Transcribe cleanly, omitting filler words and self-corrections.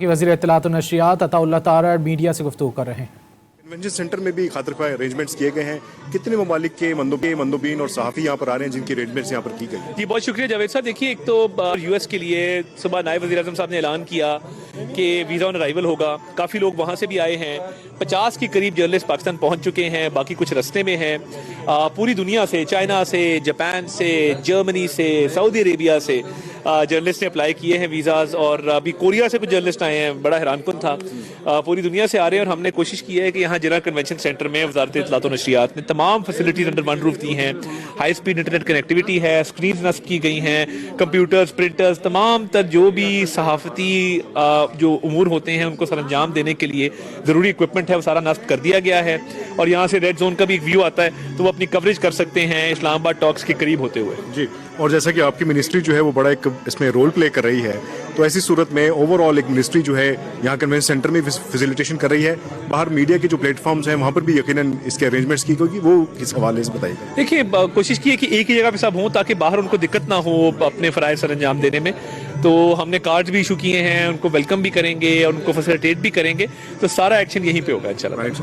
कि वज़ीर इत्तलात और नशरियात अताउल्लाह तारड़ मीडिया से गुफ्तगू कर रहे हैं। कन्वेंशन सेंटर में भी खातिर अरेंजमेंट्स किए गए हैं। कितने ममालिक के मंदोबीन और सहाफ़ी यहाँ पर आ रहे हैं जिनकी अरेंजमेंट्स यहाँ पर की गई? जी बहुत शुक्रिया जावेद साहब। देखिए, एक तो यूएस के लिए सुबह नायब वज़ीर आज़म साहब ने ऐलान किया कि वीज़ा ऑन अराइवल होगा। काफ़ी लोग वहाँ से भी आए हैं। 50 के करीब जर्नलिस्ट पाकिस्तान पहुँच चुके हैं, बाकी कुछ रस्ते में हैं। पूरी दुनिया से, चाइना से, जापान से, जर्मनी से, सऊदी अरेबिया से जर्नलिस्ट ने अप्लाई किए हैं वीज़ाज़, और अभी कोरिया से कुछ जर्नलिस्ट आए हैं। बड़ा हैरानकुन था। पूरी दुनिया से आ रहे हैं, और हमने कोशिश की है कि यहाँ जिला कन्वेंशन सेंटर में वज़ारत इत्तलात और नशरियात ने तमाम फैसिलिटीज़ अंडर वन रूफ दी हैं। हाई स्पीड इंटरनेट कनेक्टिविटी है, स्क्रीन नस्ब की गई हैं, कंप्यूटर्स, प्रिंटर्स, तमाम तर जो भी सहाफ़ती जो उमूर होते हैं उनको सरअंजाम देने के लिए ज़रूरी इक्विपमेंट है वो सारा नस्ब कर दिया गया है। और यहाँ से रेड जोन का भी एक व्यू आता है, तो वो अपनी कवरेज कर सकते हैं इस्लामाबाद टॉक्स के करीब होते हुए। जी, और जैसा कि आपकी मिनिस्ट्री जो है वो बड़ा एक इसमें रोल प्ले कर रही है, तो ऐसी सूरत में ओवरऑल एक मिनिस्ट्री जो है यहाँ कन्वेंशन सेंटर में फैसिलिटेशन कर रही है। बाहर मीडिया के जो प्लेटफॉर्म्स हैं वहाँ पर भी यकीनन इसके अरेंजमेंट्स की होगी, वो किस हवाले से बताइएगा? देखिए, कोशिश की है कि एक ही जगह पे सब हों ताकि बाहर उनको दिक्कत ना हो अपने फ़राइज़ सरअंजाम देने में। तो हमने कार्ड्स भी इशू किए हैं, उनको वेलकम भी करेंगे और उनको फैसिलिटेट भी करेंगे। तो सारा एक्शन यहीं पे होगा इंशाल्लाह।